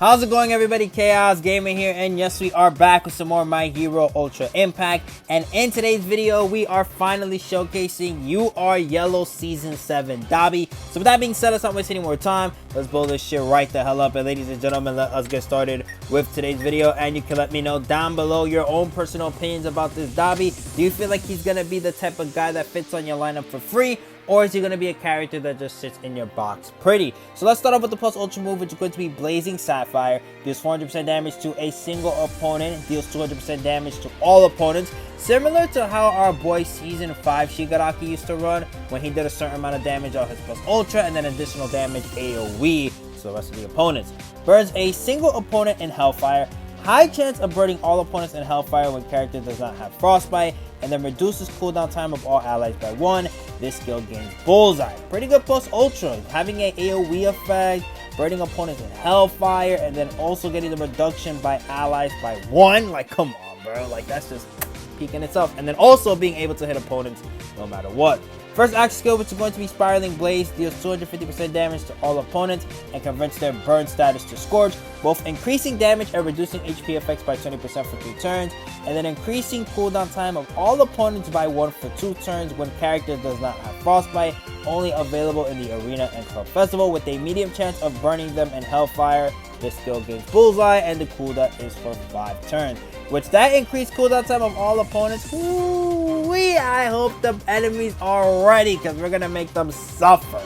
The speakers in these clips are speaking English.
How's it going, everybody? Chaos Gaming here, and yes, we are back with some more My Hero Ultra Impact. And in today's video, we are finally showcasing You Are Yellow Season 7 Dabi. So with that being said, let's not waste any more time. Let's blow this shit right the hell up. And ladies and gentlemen, let us get started with today's video. And you can let me know down below your own personal opinions about this Dabi. Do you feel like he's gonna be the type of guy that fits on your lineup for free? Or is he going to be a character that just sits in your box pretty? So let's start off with the plus ultra move, which is going to be Blazing Sapphire. Deals 400% damage to a single opponent. Deals 200% damage to all opponents. Similar to how our boy Season 5 Shigaraki used to run, when he did a certain amount of damage on his plus ultra and then additional damage AoE to the rest of the opponents. Burns a single opponent in Hellfire. High chance of burning all opponents in Hellfire when character does not have Frostbite, and then reduces cooldown time of all allies by 1. This skill gains Bullseye. Pretty good plus ultra, having an AoE effect, burning opponents in Hellfire, and then also getting the reduction by allies by 1. Like, come on, bro. Like, that's just peak in itself. And then also being able to hit opponents no matter what. First action skill, which is going to be Spiraling Blaze, deals 250% damage to all opponents and converts their burn status to Scorch, both increasing damage and reducing HP effects by 20% for 3 turns, and then increasing cooldown time of all opponents by 1 for 2 turns when character does not have Frostbite, only available in the Arena and Club Festival, with a medium chance of burning them in Hellfire. This skill gains Bullseye, and the cooldown is for 5 turns. With that increased cooldown time of all opponents, I hope the enemies are ready, because we're going to make them suffer.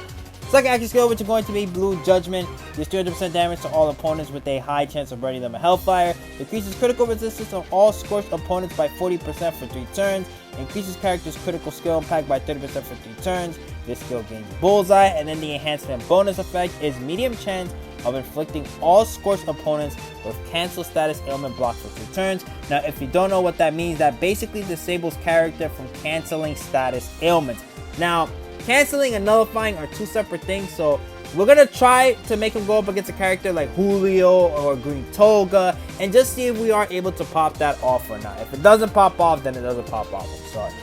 Second action skill, which is going to be Blue Judgment, deals 200% damage to all opponents with a high chance of burning them in Hellfire. Decreases critical resistance of all scorched opponents by 40% for 3 turns. Increases character's critical skill impact by 30% for 3 turns. This skill gains Bullseye, and then the enhancement bonus effect is medium chance of inflicting all scorched opponents with cancel status ailment block for 2 turns. Now, if you don't know what that means, that basically disables character from canceling status ailments. Now, canceling and nullifying are 2 separate things, so we're gonna try to make him go up against a character like Julio or Green Toga and just see if we are able to pop that off or not. If it doesn't pop off, then it doesn't pop off. I'm sorry.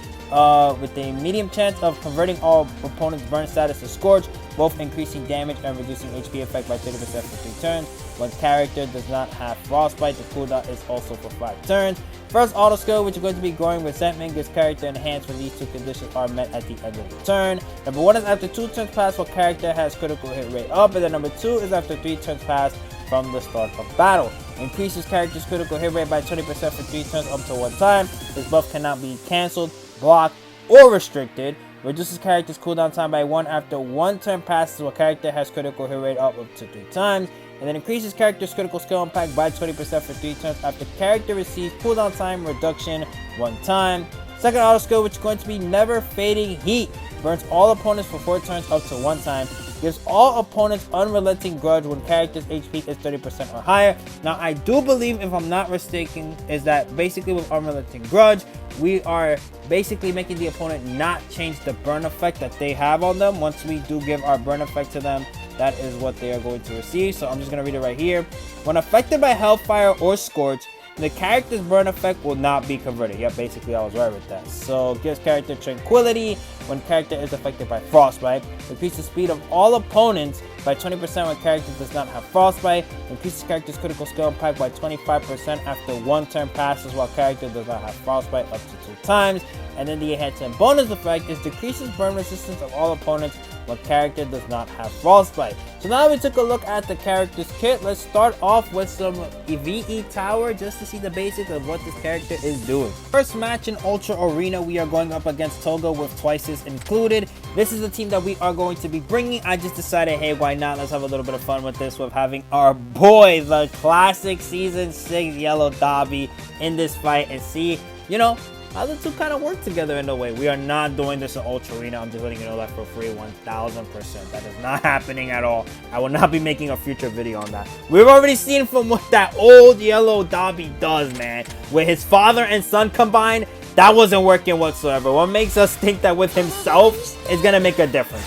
With a medium chance of converting all opponents' burn status to Scorch, both increasing damage and reducing HP effect by 30% for 3 turns. When character does not have Frostbite, the cooldown is also for 5 turns. First auto skill, which is going to be Growing Resentment, gives character enhanced when these 2 conditions are met at the end of the turn. Number 1 is after 2 turns pass while character has critical hit rate up, and then number 2 is after 3 turns pass from the start of battle. Increases character's critical hit rate by 20% for 3 turns up to 1 time. This buff cannot be cancelled, blocked, or restricted. Reduces character's cooldown time by 1 after 1 turn passes while character has critical hit rate up to 3 times. And then increases character's critical skill impact by 20% for 3 turns after character receives cooldown time reduction 1 time. Second auto skill, which is going to be Never Fading Heat, burns all opponents for 4 turns up to 1 time. Gives all opponents Unrelenting Grudge when character's HP is 30% or higher. Now, I do believe, if I'm not mistaken, is that basically with Unrelenting Grudge, we are basically making the opponent not change the burn effect that they have on them. Once we do give our burn effect to them, that is what they are going to receive. So I'm just going to read it right here. When affected by Hellfire or Scorch, the character's burn effect will not be converted. Yep, basically I was right with that. So gives character Tranquility when character is affected by Frostbite. Increases the speed of all opponents by 20% when character does not have Frostbite. Increases character's critical skill impact by 25% after 1 turn passes while character does not have Frostbite up to 2 times. And then the enhancement bonus effect is decreases burn resistance of all opponents when character does not have Frostbite. So now we took a look at the character's kit. Let's start off with some VE Tower just to see the basics of what this character is doing. First match in Ultra Arena, we are going up against Toga with Twices included. This is the team that we are going to be bringing. I just decided, hey, why not? Let's have a little bit of fun with this, with having our boy, the classic Season 6 Yellow Dabi, in this fight and see, you know, how the 2 kind of work together in a way. We are not doing this in Ultra Arena. I'm just letting you know that for free, 1000%. That is not happening at all. I will not be making a future video on that. We've already seen from what that old Yellow Dabi does, man. With his father and son combined, that wasn't working whatsoever. What makes us think that with himself is going to make a difference?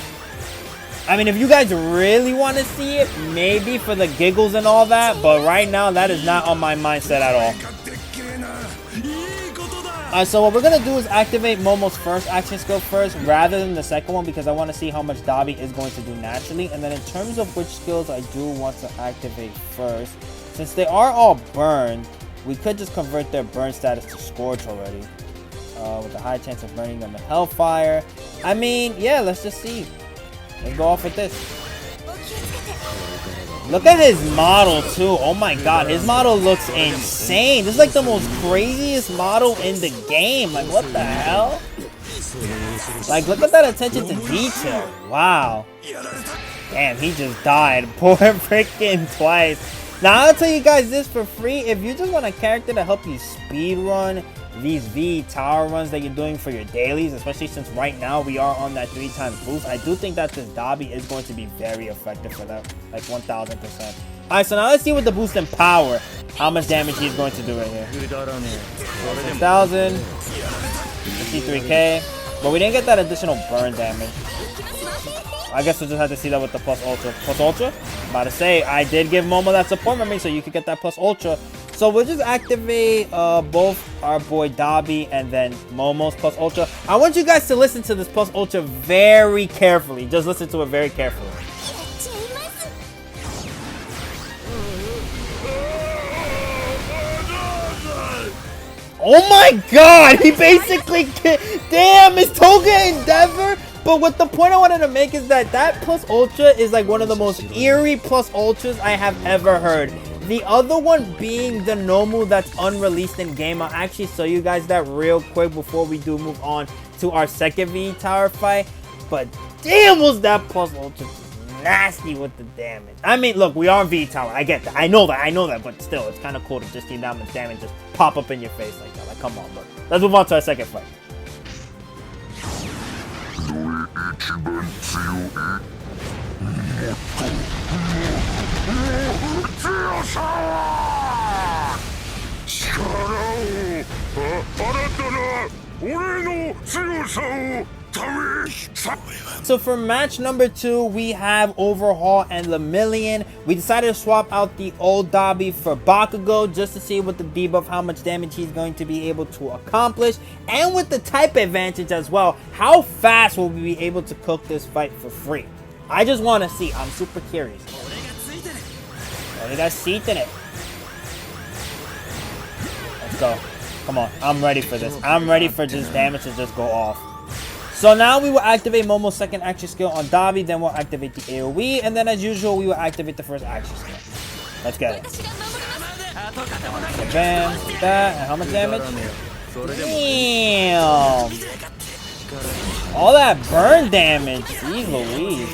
I mean, if you guys really want to see it, maybe for the giggles and all that, but right now, that is not on my mindset at all. So what we're going to do is activate Momo's first action skill first rather than the second one, because I want to see how much Dabi is going to do naturally. And then in terms of which skills I do want to activate first, Since they are all burned, we could just convert their burn status to Scorch already. With a high chance of burning them in Hellfire. I mean, yeah, let's just see. Let's go off with this. Look at his model too. Oh my god, his model looks insane. This is like the most craziest model in the game. Like, what the hell? Like, look at that attention to detail. Wow. Damn, he just died. Poor freaking twice. Now, I'll tell you guys this for free. If you just want a character to help you speedrun these V tower runs that you're doing for your dailies, especially since right now we are on that 3x boost, I do think that this Dabi is going to be very effective for that, like 1000%. Alright, so now let's see with the boost in power how much damage he's going to do right here. 6,000, 53k, but we didn't get that additional burn damage. I guess we'll just have to see that with the plus ultra. Plus ultra? I'm about to say, I did give Momo that support memory, so you could get that plus ultra. So we'll just activate both our boy Dabi and then Momo's plus ultra. I want you guys to listen to this plus ultra very carefully. Just listen to it very carefully. Oh my god! He basically... Damn, it's Toga Endeavor! But what the point I wanted to make is that that plus ultra is like one of the most eerie plus ultras I have ever heard. The other one being the Nomu that's unreleased in game. I'll actually show you guys that real quick before we do move on to our second V tower fight. But damn, was that plus ultra nasty with the damage. I mean, look, we are V tower. I get that. I know that. But still, it's kind of cool to just see that much damage just pop up in your face like that. Like, come on, bro. Let's move on to our second fight. So for match number 2, we have Overhaul and Lemillion. We decided to swap out the old Dabi for Bakugo just to see with the debuff how much damage he's going to be able to accomplish, and with the type advantage as well, how fast will we be able to cook this fight for free. I just want to see. I'm super curious. Oh, they got seats in it. Let's go. Come on. I'm ready for this. I'm ready for this damage to just go off. So now we will activate Momo's second action skill on Dabi, then we'll activate the AoE, and then as usual, we will activate the first action skill. Let's get it. Bam, that, and how much damage? Damn! All that burn damage, jeez Louise.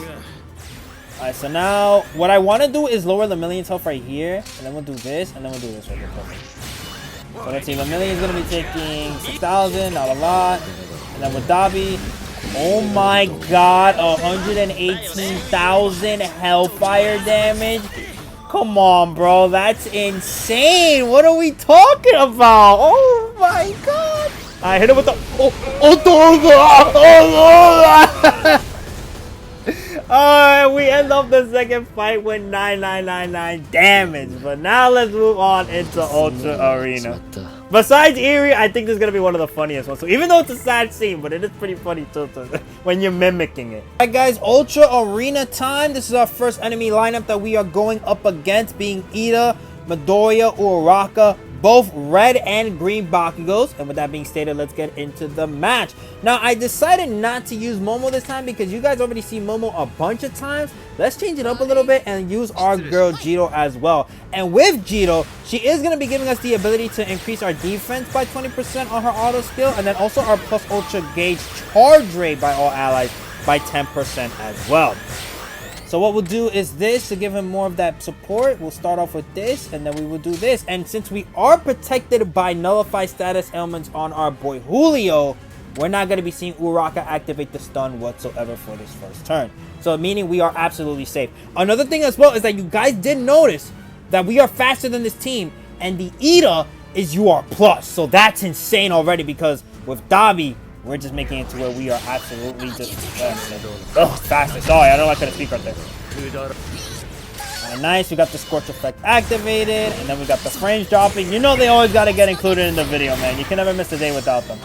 Alright, so now, what I want to do is lower Lemillion's health right here, and then we'll do this, and then we'll do this right here. Perfect. So let's see, Lemillion's going to be taking 6,000, not a lot. And then with Dabi, oh my god, 118,000 Hellfire damage. Come on, bro, that's insane. What are we talking about? Oh my god. I hit him with the... Alright, we end off the second fight with 9999 damage. But now let's move on into Ultra Arena. Besides Eerie, I think this is going to be one of the funniest ones. So even though it's a sad scene, but it is pretty funny too when you're mimicking it. Alright guys, Ultra Arena time. This is our first enemy lineup that we are going up against, being Ida, Midoriya, Uraraka, both red and green Bakugos. And with that being stated, let's get into the match. Now, I decided not to use Momo this time because you guys already see Momo a bunch of times. Let's change it up a little bit and use our girl Jito as well. And with Jito, she is going to be giving us the ability to increase our defense by 20% on her auto skill, and then also our plus ultra gauge charge rate by all allies by 10% as well. So what we'll do is this to give him more of that support. We'll start off with this, and then we will do this. And since we are protected by nullify status elements on our boy Julio, we're not going to be seeing Uraraka activate the stun whatsoever for this first turn. So meaning we are absolutely safe. Another thing as well is that you guys did notice that we are faster than this team, and the Ida is UR+. So that's insane already, because with Dabi, we're just making it to where we are absolutely just faster. Sorry, I don't like how to speak right there. Alright, nice. We got the Scorch effect activated, and then we got the frames dropping. You know they always got to get included in the video, man. You can never miss a day without them.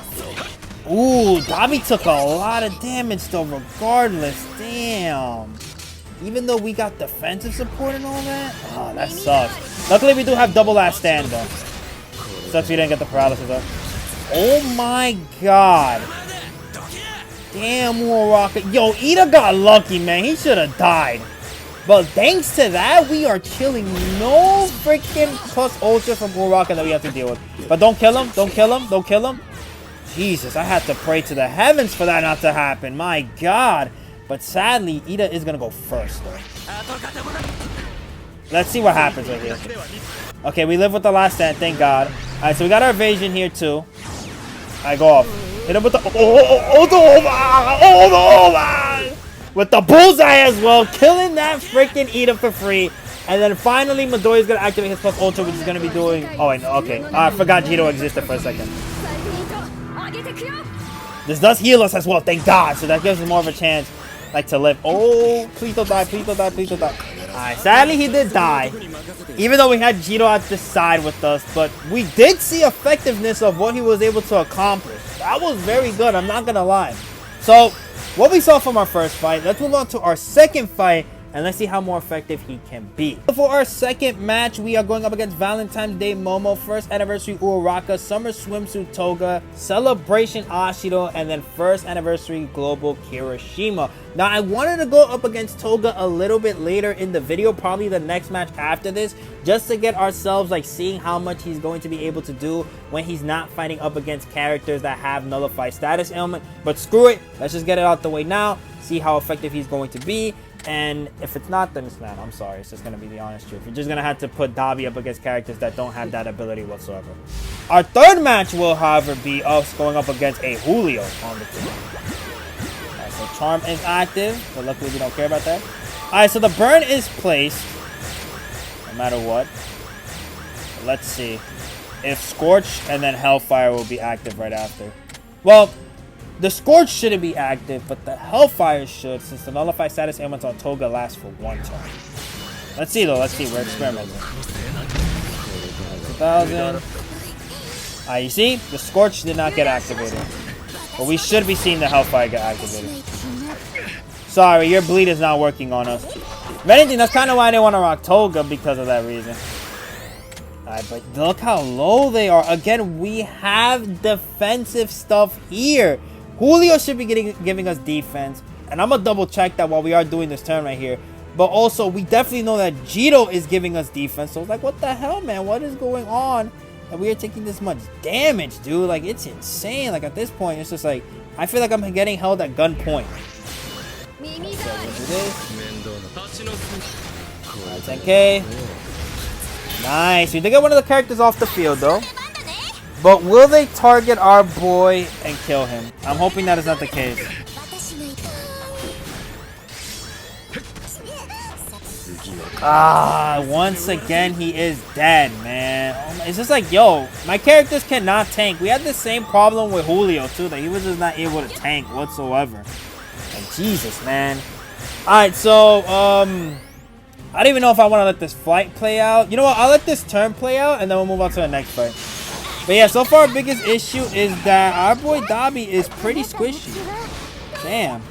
Ooh, Dabi took a lot of damage though, regardless. Damn. Even though we got defensive support and all that, oh, that sucks. Luckily, we do have double last stand, though. Sucks we didn't get the paralysis up. Oh my god. Damn, Uraraka. Yo, Ida got lucky, man. He should have died. But thanks to that, we are chilling. No freaking plus ultra from Uraraka that we have to deal with. But don't kill him. Don't kill him. Don't kill him. Jesus, I had to pray to the heavens for that not to happen. My god. But sadly, Ida is going to go first, though. Let's see what happens right here. Okay, we live with the last stand. Thank god. Alright, so we got our evasion here, too. Alright, go off. Hit him with the with the bullseye as well, killing that freaking Ida for free. And then finally, Midoriya's gonna activate his plus ultra, which is gonna be doing. Oh, wait, okay. I forgot Jito existed for a second. This does heal us as well, thank God. So that gives us more of a chance, like, to live. Oh, please don't die, please don't die, please don't die. Alright, sadly he did die. Even though we had Jito at the side with us, but we did see effectiveness of what he was able to accomplish. That was very good, I'm not gonna lie. So, what we saw from our first fight, let's move on to our second fight, and let's see how more effective he can be. For our second match, we are going up against Valentine's Day Momo, first anniversary Uraraka, summer swimsuit Toga, celebration Ashido, and then first anniversary global Kirishima. Now, I wanted to go up against Toga a little bit later in the video, probably the next match after this, just to get ourselves like seeing how much he's going to be able to do when he's not fighting up against characters that have nullified status ailment. But screw it, let's just get it out the way now, see how effective he's going to be. And if it's not, then it's not. I'm sorry. It's just going to be the honest truth. You're just going to have to put Dabi up against characters that don't have that ability whatsoever. Our third match will, however, be us going up against a Julio on the team. Alright, so Charm is active, but luckily we don't care about that. Alright, so the burn is placed, no matter what. Let's see if Scorch and then Hellfire will be active right after. Well, the Scorch shouldn't be active, but the Hellfire should, since the nullified status ailments on Toga lasts for 1 turn. Let's see, though. Let's see. We're experimenting. 2,000. You see? The Scorch did not get activated. But we should be seeing the Hellfire get activated. Sorry, your bleed is not working on us. If anything, that's kind of why I didn't want to rock Toga, because of that reason. Alright, but look how low they are. Again, we have defensive stuff here. Julio should be giving us defense. And I'm going to double check that while we are doing this turn right here. But also, we definitely know that Jito is giving us defense. So it's like, what the hell, man? What is going on? And we are taking this much damage, dude. Like, it's insane. Like, at this point, it's just like, I feel like I'm getting held at gunpoint. So, let's do this. 10k. Nice. We did get one of the characters off the field, though. But will they target our boy and kill him? I'm hoping that is not the case. Once again, he is dead, man. It's just like, yo, my characters cannot tank. We had the same problem with Julio, too, that he was just not able to tank whatsoever. Like, Jesus, man. Alright, so, I don't even know if I want to let this fight play out. You know what? I'll let this turn play out, and then we'll move on to the next fight. But yeah, so far, our biggest issue is that our boy Dabi is pretty squishy. Damn.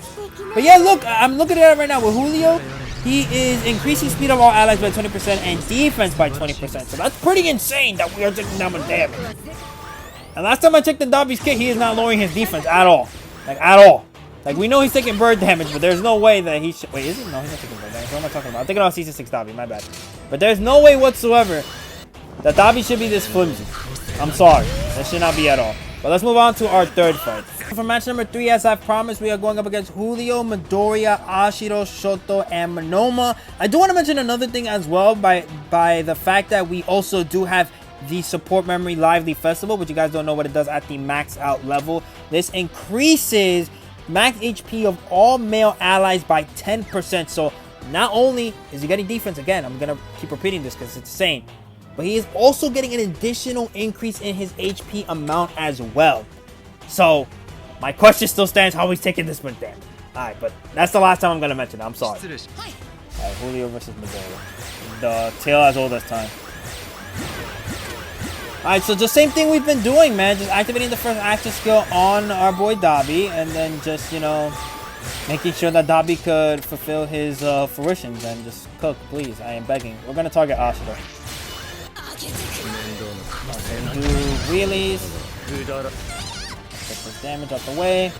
But yeah, look, I'm looking at it right now with Julio. He is increasing speed of all allies by 20% and defense by 20%. So that's pretty insane that we are taking down with damage. And last time I checked the Dabi's kit, he is not lowering his defense at all. Like, at all. Like, we know he's taking bird damage, but there's no way that he should... Wait, is he? No, he's not taking bird damage. What am I talking about? I'm thinking about Season 6 Dabi, my bad. But there's no way whatsoever that Dabi should be this flimsy. I'm sorry. That should not be at all. But let's move on to our third fight. For match number 3, as I've promised, we are going up against Julio, Midoriya, Ashido, Shoto, and Monoma. I do want to mention another thing as well by the fact that we also do have the Support Memory Lively Festival, which you guys don't know what it does at the max out level. This increases max HP of all male allies by 10%. So not only is he getting defense, again, I'm going to keep repeating this because it's insane, but he is also getting an additional increase in his HP amount as well. So my question still stands, how he's taking this much damage. Alright, but that's the last time I'm going to mention it. I'm sorry. Alright, Julio versus Midoriya. The tale as old as time. Alright, so the same thing we've been doing, man. Just activating the first action skill on our boy Dabi. And then just, you know, making sure that Dabi could fulfill his fruitions and just cook, please. I am begging. We're going to target Ashido. Do wheelies. Get this damage out the way.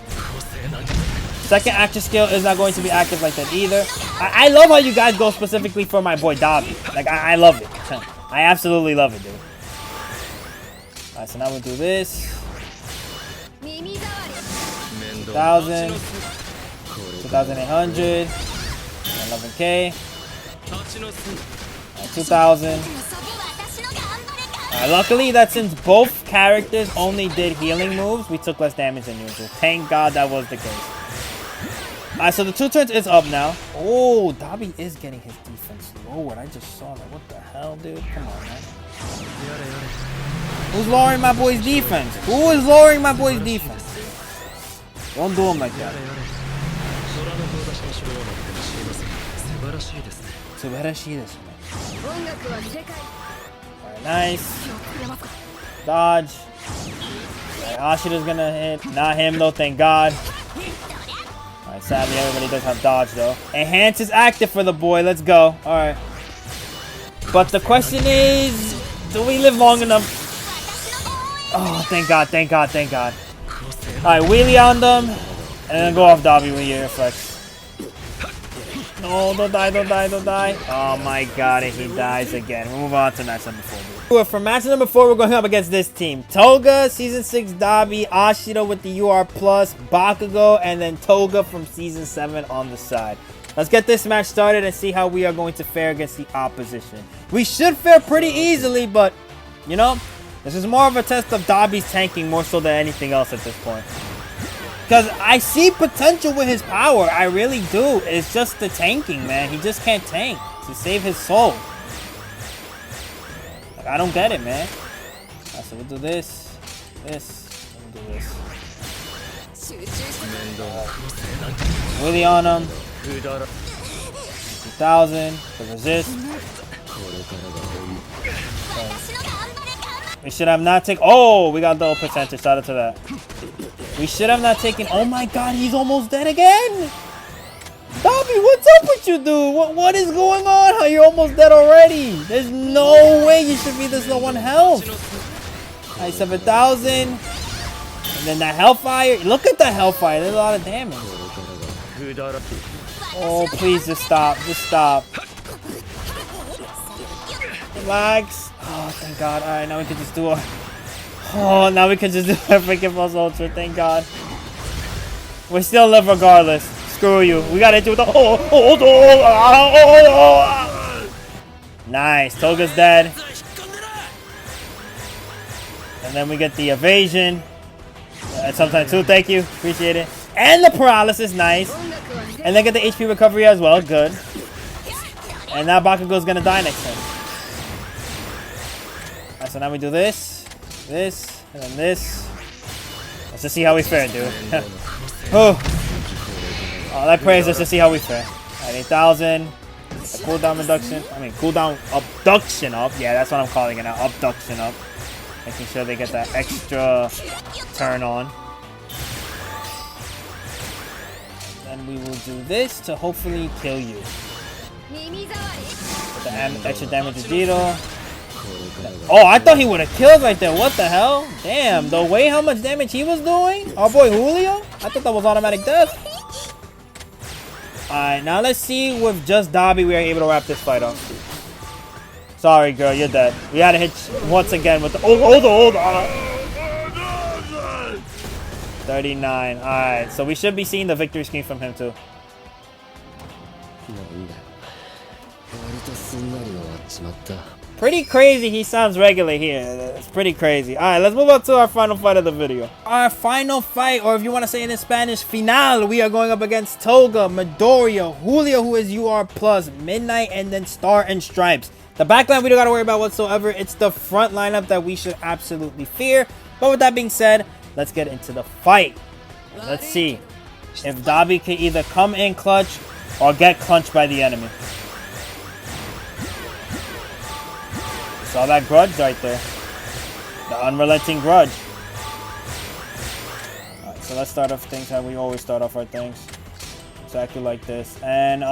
Second active skill is not going to be active like that either. I love how you guys go specifically for my boy Dabi. Like, I love it. I absolutely love it, dude. Alright, so now we'll do this. 2,000. 2,800. 11k. 2,000. Luckily that since both characters only did healing moves, we took less damage than usual. Thank God that was the case. Alright, so the 2 turns is up now. Oh, Dabi is getting his defense lowered. I just saw that. What the hell, dude? Come on, man. Who's lowering my boy's defense? Who is lowering my boy's defense? Don't do him like that. Alright, nice. Dodge. Alright, Ashida's gonna hit. Not him though, thank God. Alright, sadly everybody does have dodge though. Enhance is active for the boy. Let's go. Alright. But the question is, do we live long enough? Oh, thank God, thank God, thank God. Alright, wheelie on them. And then go off Dabi with your flex. No, don't die, don't die, don't die. Oh my God, and he dies again. We'll move on to match number 4. For match number 4, we're going up against this team. Toga, Season 6 Dabi, Ashida with the UR+, Bakugo, and then Toga from Season 7 on the side. Let's get this match started and see how we are going to fare against the opposition. We should fare pretty easily, but, you know, this is more of a test of Dabi's tanking more so than anything else at this point. Because I see potential with his power. I really do. It's just the tanking, man. He just can't tank to save his soul. Like, I don't get it, man. Alright, so we'll do this. This. We'll do this. Wheelie on him. 2,000. To resist. We should have not taken... Oh, we got double percentage. Shout out to that. We should have not taken... Oh my God, he's almost dead again. Dabi, what's up with you, dude? What is going on? How you're almost dead already? There's no way you should be this low on health. Alright, 7,000. And then that Hellfire. Look at the Hellfire. There's a lot of damage. Oh, please just stop. Just stop. Relax. Oh, thank God. Alright, now we can just do a... Oh, now we can just do a freaking Pulse Ultra. Thank God. We still live regardless. Screw you. We gotta do the... Nice. Toga's dead. And then we get the evasion. Sometimes too. Thank you. Appreciate it. And the paralysis. Nice. And then get the HP recovery as well. Good. And now Bakugo's gonna die next time. Alright, so now we do this. This. And then this. Let's just see how we fare, dude. Oh, that praise us to see how we fare. Alright, 8,000. Cooldown reduction. I mean, cooldown abduction up. Yeah, that's what I'm calling it now. Abduction up. Making sure they get that extra turn on. Then we will do this to hopefully kill you. With the extra damage to Jiro. Oh, I thought he would have killed right there. What the hell? Damn, the way how much damage he was doing? Our boy Julio? I thought that was automatic death. Alright, now let's see with just Dabi we are able to wrap this fight up. Sorry, girl, you're dead. We had to hit once again with the... Oh, hold on. 39. Alright, so we should be seeing the victory screen from him too. Pretty crazy he sounds regular here. It's pretty crazy. Alright, let's move on to our final fight of the video. Our final fight, or if you want to say it in Spanish, final. We are going up against Toga, Midoriya, Julio, who is UR+, Midnight, and then Star and Stripes. The backline we don't got to worry about whatsoever. It's the front lineup that we should absolutely fear. But with that being said, let's get into the fight. Let's see if Dabi can either come in clutch or get clutched by the enemy. Saw that grudge right there. The unrelenting grudge. Alright, so let's start off things how we always start off our things. Exactly like this. And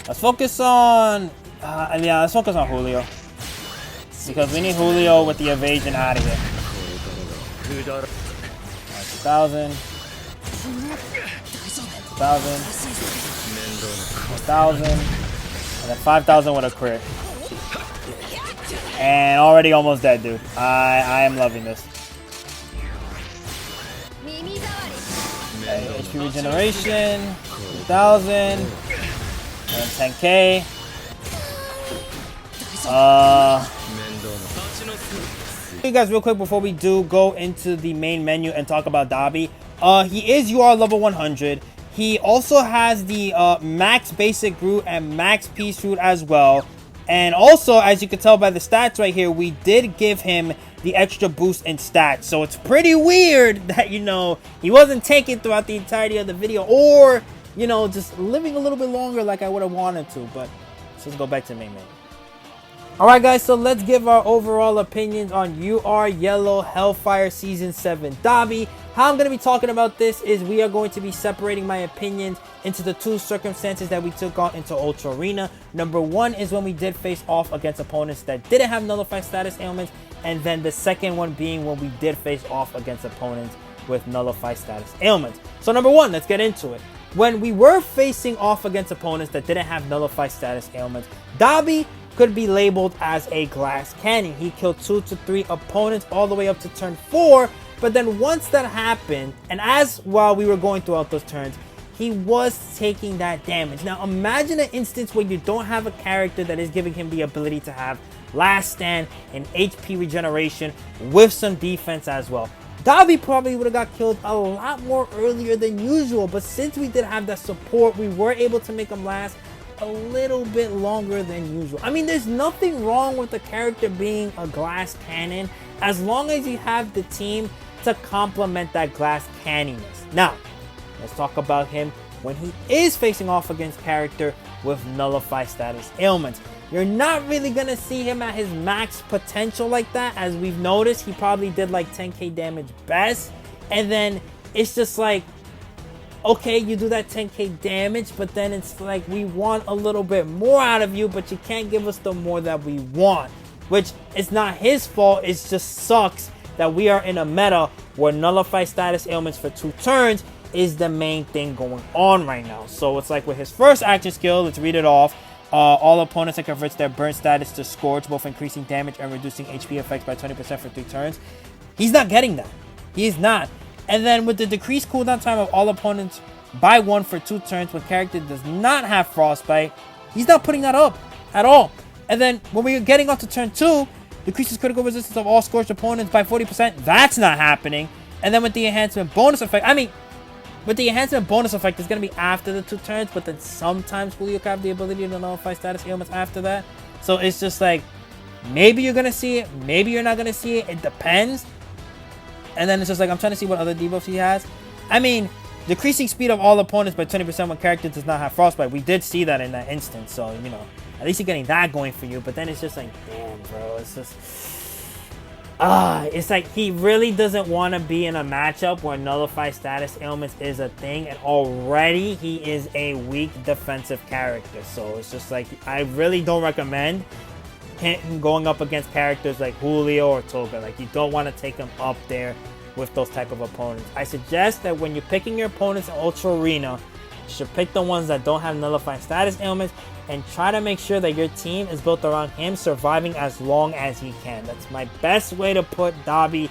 let's focus on... yeah, let's focus on Julio. because we need Julio with the evasion out of here. 1,000. 1,000. 1,000. And then 5,000 with a crit. And already almost dead, dude. I am loving this. Okay, HP regeneration. 1,000. And 10k. Hey guys, real quick before we do go into the main menu and talk about Dabi. He is UR level 100. He also has the max basic root and max peace root as well. And also, as you can tell by the stats right here, we did give him the extra boost in stats. So it's pretty weird that, you know, he wasn't taken throughout the entirety of the video, or, you know, just living a little bit longer like I would have wanted to. But let's just go back to the main menu. Alright guys, so let's give our overall opinions on UR Yellow Hellfire Season 7 Dabi. How I'm going to be talking about this is we are going to be separating my opinions into the two circumstances that we took on into Ultra Arena. Number one is when we did face off against opponents that didn't have nullified status ailments. And then the second one being when we did face off against opponents with nullified status ailments. So number one, let's get into it. When we were facing off against opponents that didn't have nullified status ailments, Dabi could be labeled as a glass cannon. He killed 2 to 3 opponents all the way up to turn 4. But then once that happened, and as while we were going throughout those turns, he was taking that damage. Now imagine an instance where you don't have a character that is giving him the ability to have last stand and HP regeneration with some defense as well. Dabi probably would have got killed a lot more earlier than usual, but since we did have that support, we were able to make him last a little bit longer than usual. I mean, there's nothing wrong with the character being a glass cannon as long as you have the team to complement that glass canniness. Now, let's talk about him when he is facing off against character with nullified status ailments. You're not really going to see him at his max potential like that. As we've noticed, he probably did like 10k damage best. And then it's just like, okay, you do that 10k damage, but then it's like we want a little bit more out of you, but you can't give us the more that we want. Which is not his fault, it just sucks that we are in a meta where nullified status ailments for 2 turns is the main thing going on right now. So it's like with his first action skill, let's read it off. All opponents that converts their burn status to Scourge, both increasing damage and reducing HP effects by 20% for 3 turns. He's not getting that. He is not. And then with the decreased cooldown time of all opponents by 1 for 2 turns when character does not have Frostbite, he's not putting that up at all. And then when we're getting up to turn 2, decreases critical resistance of all scorched opponents by 40%. That's not happening. And then with the enhancement bonus effect, I mean, with the enhancement bonus effect, it's going to be after the 2 turns, but then sometimes Julio can have the ability to nullify status ailments after that. So it's just like, maybe you're going to see it, maybe you're not going to see it. It depends. And then it's just like, I'm trying to see what other debuffs he has. I mean, decreasing speed of all opponents by 20% when character does not have Frostbite. We did see that in that instance. So, you know, at least you're getting that going for you. But then it's just like, damn, bro. It's just... it's like he really doesn't want to be in a matchup where nullified status ailments is a thing. And already he is a weak defensive character. So it's just like, I really don't recommend him going up against characters like Julio or Toga. Like, you don't want to take him up there with those type of opponents. I suggest that when you're picking your opponents in Ultra Arena, you should pick the ones that don't have nullified status ailments and try to make sure that your team is built around him surviving as long as he can. That's my best way to put Dabi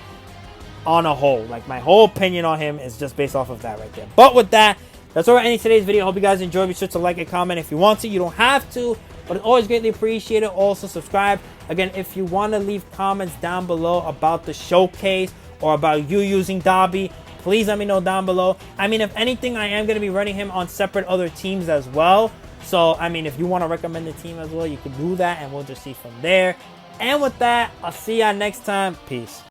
on a whole. Like, my whole opinion on him is just based off of that right there. But with that, that's all we're ending today's video. I hope you guys enjoyed. Be sure to like and comment if you want to. You don't have to, but it's always greatly appreciated. Also, subscribe. Again, if you want to leave comments down below about the showcase or about you using Dabi, please let me know down below. I mean, if anything, I am going to be running him on separate other teams as well. So, I mean, if you want to recommend the team as well, you can do that, and we'll just see from there. And with that, I'll see y'all next time. Peace.